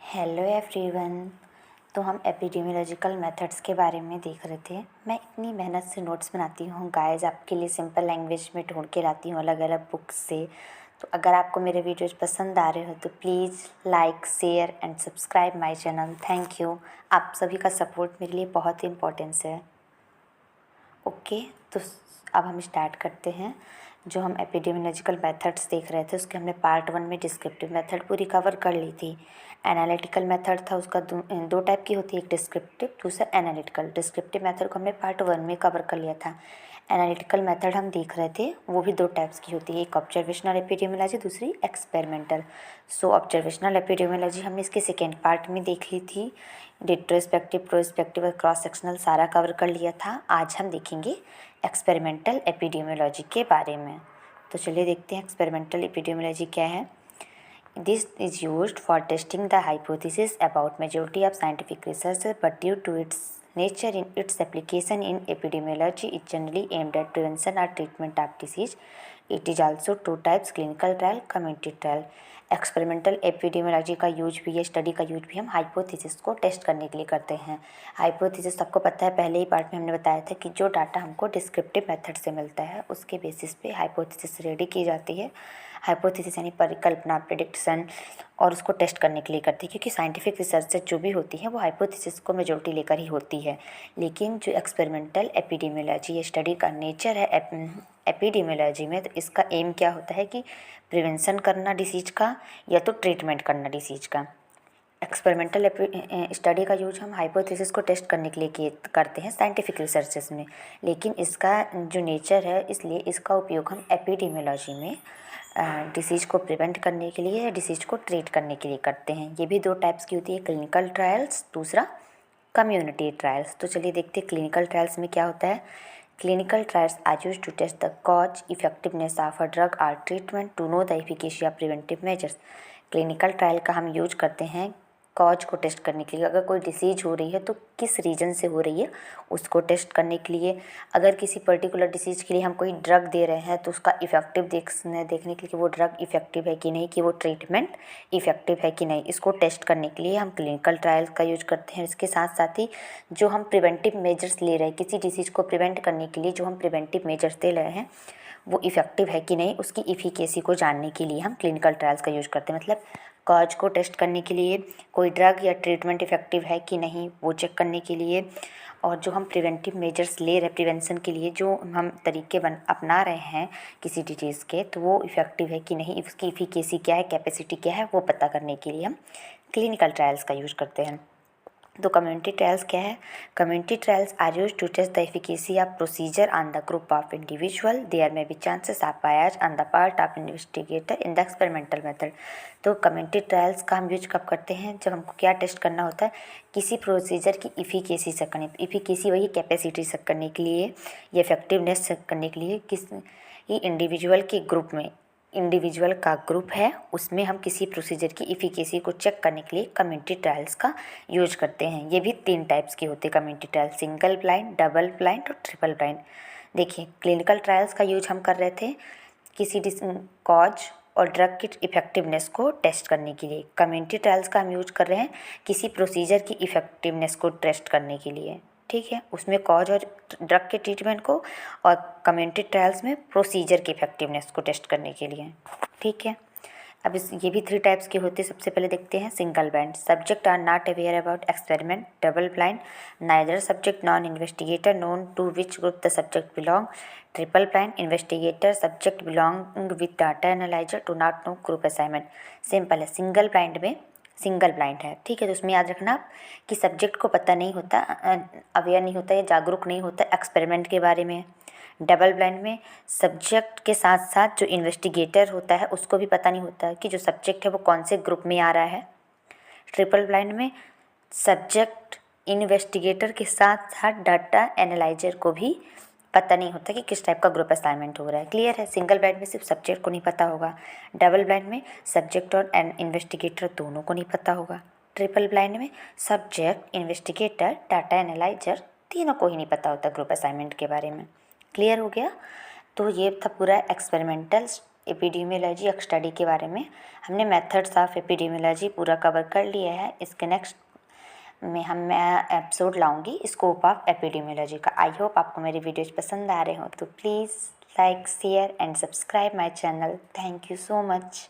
Hello everyone. तो हम epidemiological methods के बारे में देख रहे थे। मैं इतनी मेहनत से नोट्स बनाती हूँ गाइस, आपके लिए सिंपल लैंग्वेज में ढूंढ के लाती हूँ अलग अलग बुक्स से। तो अगर आपको मेरे वीडियोज पसंद आ रहे हो तो please like, share and subscribe my channel. Thank you. आप सभी का सपोर्ट मेरे लिए बहुत ही इम्पोर्टेंस है। ओके, तो अब हम स्टार्ट करते हैं। जो हम एपिडेमियोलॉजिकल मेथड्स देख रहे थे उसके हमने पार्ट 1 में डिस्क्रिप्टिव मेथड पूरी कवर कर ली थी। एनालिटिकल मेथड था, उसका दो टाइप की होती है, एक डिस्क्रिप्टिव, दूसरा एनालिटिकल। डिस्क्रिप्टिव मेथड को हमने पार्ट 1 में कवर कर लिया था। एनालिटिकल मेथड हम देख रहे थे, वो भी दो टाइप्स की होती है, एक ऑब्जर्वेशनल एपिडेमियोलॉजी, दूसरी एक्सपेरिमेंटल। सो ऑब्जर्वेशनल एपिडेमियोलॉजी हमने इसके सेकेंड पार्ट में देख ली थी। रिट्रोस्पेक्टिव, प्रोस्पेक्टिव और क्रॉस सेक्शनल सारा कवर कर लिया था। आज हम देखेंगे एक्सपेरिमेंटल एपिडेमियोलॉजी के बारे में। तो चलिए देखते हैं एक्सपेरिमेंटल एपिडेमियोलॉजी क्या है। This is used for testing the hypothesis about majority of scientific research, but due to its nature in its application in epidemiology is generally aimed at prevention or treatment of disease. It is also two types: clinical trial, community trial. Experimental epidemiology का use भी है, study का use भी हम hypothesis को test करने के लिए करते हैं। हाइपोथेसिस सबको पता है, पहले ही पार्ट में हमने बताया था कि जो डाटा हमको डिस्क्रिप्टिव मेथड से मिलता है उसके बेसिस पे हाइपोथेसिस रेडी की जाती है। हाइपोथेसिस यानी परिकल्पना, प्रेडिक्शन, और उसको टेस्ट करने के लिए करती है, क्योंकि साइंटिफिक रिसर्च जो भी होती है वो हाइपोथेसिस को मेजॉरिटी लेकर ही होती है। लेकिन जो एक्सपेरिमेंटल एपिडेमियोलॉजी ये स्टडी का नेचर है एपिडेमियोलॉजी में, तो इसका एम क्या होता है कि प्रिवेंशन करना डिसीज का या तो ट्रीटमेंट करना डिसीज का। एक्सपेरिमेंटल स्टडी का यूज हम हाइपोथेसिस को टेस्ट करने के लिए करते हैं साइंटिफिक रिसर्चेस में, लेकिन इसका जो नेचर है इसलिए इसका उपयोग हम एपिडेमियोलॉजी में डिसीज़ को प्रिवेंट करने के लिए या डिसीज़ को ट्रीट करने के लिए करते हैं। ये भी दो टाइप्स की होती है, क्लिनिकल ट्रायल्स, दूसरा कम्युनिटी ट्रायल्स। तो चलिए देखते हैं क्लिनिकल ट्रायल्स में क्या होता है। Clinical trials are used to test the cause, effectiveness of a drug और treatment, to know the efficacy of preventive measures. Clinical trial का हम यूज करते हैं कॉज को टेस्ट करने के लिए। अगर कोई डिसीज हो रही है तो किस रीजन से हो रही है उसको टेस्ट करने के लिए। अगर किसी पर्टिकुलर डिसीज़ के लिए हम कोई ड्रग दे रहे हैं तो उसका इफेक्टिव देखने के लिए कि वो ड्रग इफेक्टिव है कि नहीं, कि वो ट्रीटमेंट इफेक्टिव है कि नहीं, इसको टेस्ट करने के लिए हम क्लिनिकल ट्रायल का यूज करते हैं। इसके साथ साथ ही जो हम प्रिवेंटिव मेजर्स ले रहे हैं, किसी डिसीज़ को प्रिवेंट करने के लिए जो हम प्रिवेंटिव मेजर्स दे रहे हैं वो इफेक्टिव है कि नहीं, उसकी इफिकेसी को जानने के लिए हम क्लिनिकल ट्रायल्स का यूज करते हैं। मतलब कॉज को टेस्ट करने के लिए, कोई ड्रग या ट्रीटमेंट इफेक्टिव है कि नहीं वो चेक करने के लिए, और जो हम प्रिवेंटिव मेजर्स ले रहे प्रिवेंशन के लिए जो हम तरीके अपना रहे हैं किसी डिजीज़ के, तो वो इफेक्टिव है कि नहीं, उसकी इफिकेसी क्या है, कैपेसिटी क्या है, वो पता करने के लिए हम क्लिनिकल ट्रायल्स का यूज करते हैं। तो कम्युनिटी ट्रायल्स क्या है। Community trials are use to test the efficacy of procedure on the group of individual. There may be chances of bias on the part of investigator in the experimental method. तो community trials का हम use कब करते हैं, जब हमको क्या test करना होता है, किसी प्रोसीजर की इफिकेसी चेक करने, इफिकेसी वही कैपेसिटी चेक करने के लिए या इफेक्टिवनेस चेक करने के लिए किसी इंडिविजुअल के ग्रुप में, इंडिविजुअल का ग्रुप है उसमें हम किसी प्रोसीजर की इफिकेसी को चेक करने के लिए कम्युनिटी ट्रायल्स का यूज करते हैं। ये भी तीन टाइप्स के होते हैं community trial, single blind, double blind और ट्रिपल ब्लाइंड। देखिए क्लिनिकल ट्रायल्स का यूज हम कर रहे थे किसी कॉज और ड्रग की इफेक्टिवनेस को टेस्ट करने के लिए। कम्युनिटी ट्रायल्स का हम यूज कर रहे हैं किसी प्रोसीजर की इफेक्टिवनेस को टेस्ट करने के लिए, ठीक है, उसमें कॉज और ड्रग के ट्रीटमेंट को, और कम्युनिटी ट्रायल्स में प्रोसीजर की इफेक्टिवनेस को टेस्ट करने के लिए, ठीक है। अब ये भी थ्री टाइप्स के होते हैं। सबसे पहले देखते हैं single blind, subject are not aware about experiment. Double blind, neither subject non investigator known to which group the subject belong. Triple blind, investigator subject belong with data analyser to not know group assignment. Simple है, single blind में single blind है, ठीक है, तो उसमें याद रखना आप कि सब्जेक्ट को पता नहीं होता, अवेयर नहीं होता या जागरूक नहीं होता एक्सपेरिमेंट के बारे में। डबल ब्लाइंड में सब्जेक्ट के साथ साथ जो इन्वेस्टिगेटर होता है उसको भी पता नहीं होता कि जो सब्जेक्ट है वो कौन से ग्रुप में आ रहा है। ट्रिपल ब्लाइंड में सब्जेक्ट इन्वेस्टिगेटर के साथ साथ डाटा एनालाइजर को भी पता नहीं होता कि किस टाइप का ग्रुप असाइनमेंट हो रहा है। क्लियर है, सिंगल ब्लाइंड में सिर्फ सब्जेक्ट को नहीं पता होगा, डबल ब्लाइंड में सब्जेक्ट और इन्वेस्टिगेटर दोनों को नहीं पता होगा, ट्रिपल ब्लाइंड में सब्जेक्ट, इन्वेस्टिगेटर, डाटा एनालाइजर तीनों को ही नहीं पता होता ग्रुप असाइनमेंट के बारे में। क्लियर हो गया। तो ये था पूरा एक्सपेरिमेंटल एपिडेमियोलॉजी एक स्टडी के बारे में हमने मेथड्स ऑफ एपिडेमियोलॉजी पूरा कवर कर लिया है। इसके नेक्स्ट में मैं एपिसोड लाऊंगी स्कोप ऑफ एपिडेमियोलॉजी का। आई होप आपको मेरी वीडियोज पसंद आ रहे हो, तो please like share and subscribe my channel. Thank you so much.